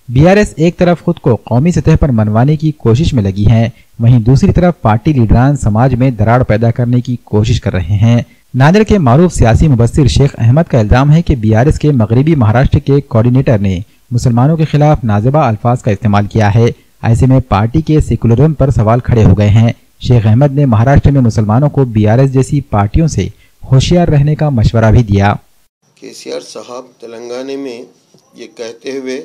BRS एक तरफ खुद को कौमी सतह पर मनवाने की कोशिश में लगी है, वहीं दूसरी तरफ पार्टी लीडरान समाज में दरार पैदा करने की कोशिश कर रहे हैं। नांदेड़ के मारूफ सियासी मुबस्सिर शेख अहमद का इल्जाम है कि बीआरएस के मगरबी महाराष्ट्र के कोऑर्डिनेटर ने मुसलमानों के खिलाफ नाज़िबा अल्फाज का इस्तेमाल किया है। ऐसे में पार्टी के सेकुलरिज्म पर सवाल खड़े हो गए हैं। शेख अहमद ने महाराष्ट्र में मुसलमानों को बीआरएस जैसी पार्टियों से होशियार रहने का मशवरा भी दिया। केसीआर साहब तेलंगाना में ये कहते हुए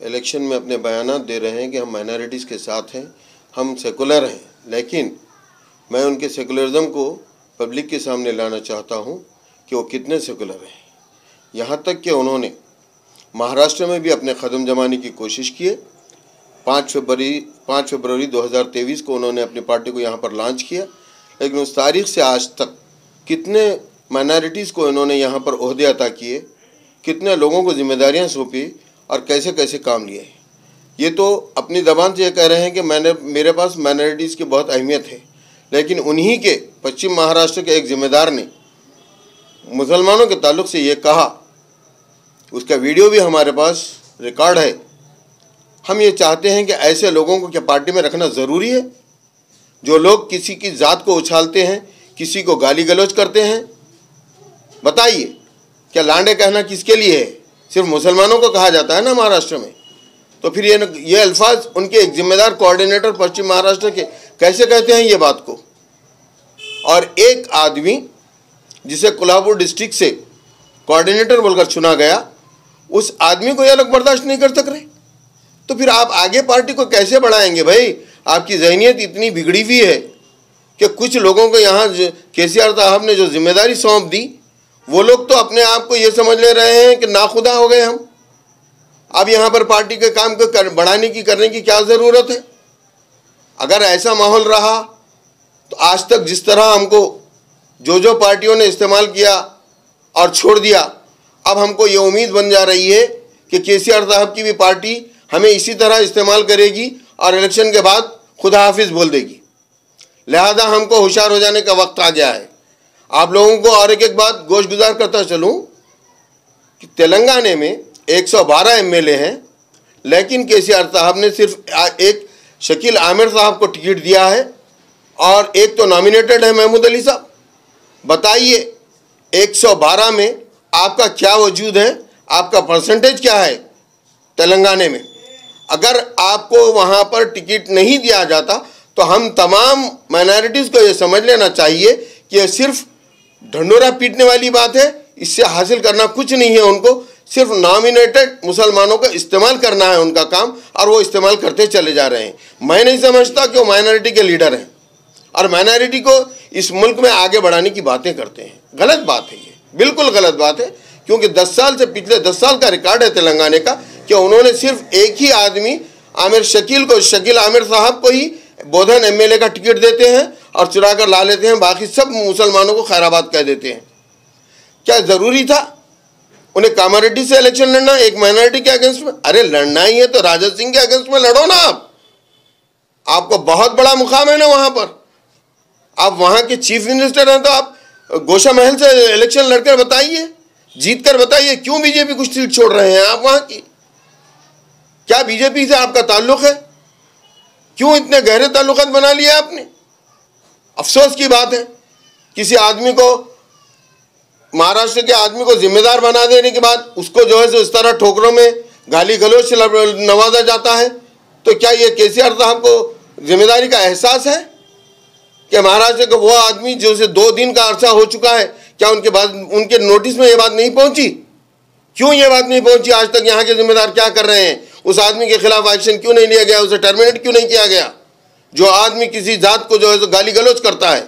इलेक्शन में अपने बयानात दे रहे हैं कि हम माइनॉरिटीज़ के साथ हैं, हम सेकुलर हैं, लेकिन मैं उनके सेकुलरिज्म को पब्लिक के सामने लाना चाहता हूं कि वो कितने सेकुलर हैं। यहाँ तक कि उन्होंने महाराष्ट्र में भी अपने कदम जमाने की कोशिश की है। 5 फरवरी 2023 को उन्होंने अपनी पार्टी को यहाँ पर लॉन्च किया, लेकिन उस तारीख से आज तक कितने माइनॉरिटीज़ को इन्होंने यहाँ पर ओहदे अता किए, कितने लोगों को जिम्मेदारियाँ सौंपी और कैसे कैसे काम लिए। ये तो अपनी ज़बान से ये कह रहे हैं कि मेरे पास माइनॉरिटीज़ की बहुत अहमियत है, लेकिन उन्हीं के पश्चिम महाराष्ट्र के एक ज़िम्मेदार ने मुसलमानों के ताल्लुक़ से ये कहा, उसका वीडियो भी हमारे पास रिकॉर्ड है। हम ये चाहते हैं कि ऐसे लोगों को क्या पार्टी में रखना ज़रूरी है? जो लोग किसी की ज़ात को उछालते हैं, किसी को गाली गलौज करते हैं। बताइए, क्या लांडे कहना किसके लिए है? सिर्फ मुसलमानों को कहा जाता है ना महाराष्ट्र में। तो फिर ये अल्फाज उनके एक जिम्मेदार कोऑर्डिनेटर पश्चिम महाराष्ट्र के कैसे कहते हैं ये बात को? और एक आदमी जिसे कोल्हापुर डिस्ट्रिक्ट से कोऑर्डिनेटर बोलकर चुना गया, उस आदमी को ये लोग बर्दाश्त नहीं कर सक रहे। तो फिर आप आगे पार्टी को कैसे बढ़ाएंगे भाई? आपकी ज़हनियत इतनी बिगड़ी हुई है कि कुछ लोगों को यहाँ केसीआर साहब ने जो जिम्मेदारी सौंप दी, वो लोग तो अपने आप को ये समझ ले रहे हैं कि नाखुदा हो गए हम। अब यहाँ पर पार्टी के काम को बढ़ाने की करने की क्या ज़रूरत है? अगर ऐसा माहौल रहा तो आज तक जिस तरह हमको जो पार्टियों ने इस्तेमाल किया और छोड़ दिया, अब हमको ये उम्मीद बन जा रही है कि केसीआर साहब की भी पार्टी हमें इसी तरह इस्तेमाल करेगी और इलेक्शन के बाद खुदा हाफिज बोल देगी। लिहाजा हमको होशियार हो जाने का वक्त आ गया है। आप लोगों को और एक बात गोशगुजार करता चलूँ कि तेलंगाना में 112 एमएलए हैं, लेकिन केसीआर साहब ने सिर्फ एक शकील आमिर साहब को टिकट दिया है और एक तो नॉमिनेटेड है महमूद अली साहब। बताइए 112 में आपका क्या वजूद है, आपका परसेंटेज क्या है तेलंगाना में? अगर आपको वहाँ पर टिकट नहीं दिया जाता तो हम तमाम माइनॉरिटीज़ को ये समझ लेना चाहिए कि ये सिर्फ ढंडोरा पीटने वाली बात है। इससे हासिल करना कुछ नहीं है। उनको सिर्फ नॉमिनेटेड मुसलमानों का इस्तेमाल करना है उनका काम, और वो इस्तेमाल करते चले जा रहे हैं। मैं नहीं समझता कि वो माइनॉरिटी के लीडर हैं और माइनॉरिटी को इस मुल्क में आगे बढ़ाने की बातें करते हैं। गलत बात है, ये बिल्कुल गलत बात है, क्योंकि 10 साल से पिछले 10 साल का रिकॉर्ड है तेलंगाना का कि उन्होंने सिर्फ एक ही आदमी शकील आमिर साहब को ही बोधन एमएलए का टिकट देते हैं और चुरा कर ला लेते हैं, बाकी सब मुसलमानों को खैराबाद कह देते हैं। क्या ज़रूरी था उन्हें कम्युनिटी से इलेक्शन लड़ना एक माइनॉरिटी के अगेंस्ट में? अरे लड़ना ही है तो राजा सिंह के अगेंस्ट में लड़ो ना। आपको बहुत बड़ा मुकाम है ना वहाँ पर। आप वहाँ के चीफ मिनिस्टर हैं तो आप गोशा महल से इलेक्शन लड़कर बताइए, जीत कर बताइए क्यों बीजेपी कुछ सीट छोड़ रहे हैं आप वहाँ की? क्या बीजेपी से आपका ताल्लुक है? क्यों इतने गहरे ताल्लुकात बना लिए आपने? अफसोस की बात है, किसी आदमी को, महाराष्ट्र के आदमी को जिम्मेदार बना देने के बाद उसको जो है इस तरह ठोकरों में गाली गलौज से नवाजा जाता है। तो क्या ये केसीआर साहब को जिम्मेदारी का एहसास है कि महाराष्ट्र का वो आदमी जो से 2 दिन का अरसा हो चुका है, क्या उनके नोटिस में ये बात नहीं पहुंची? क्यों ये बात नहीं पहुंची? आज तक यहाँ के जिम्मेदार क्या कर रहे हैं? उस आदमी के खिलाफ एक्शन क्यों नहीं लिया गया? उसे टर्मिनेट क्यों नहीं किया गया? जो आदमी किसी जात को जो है गाली गलौज करता है।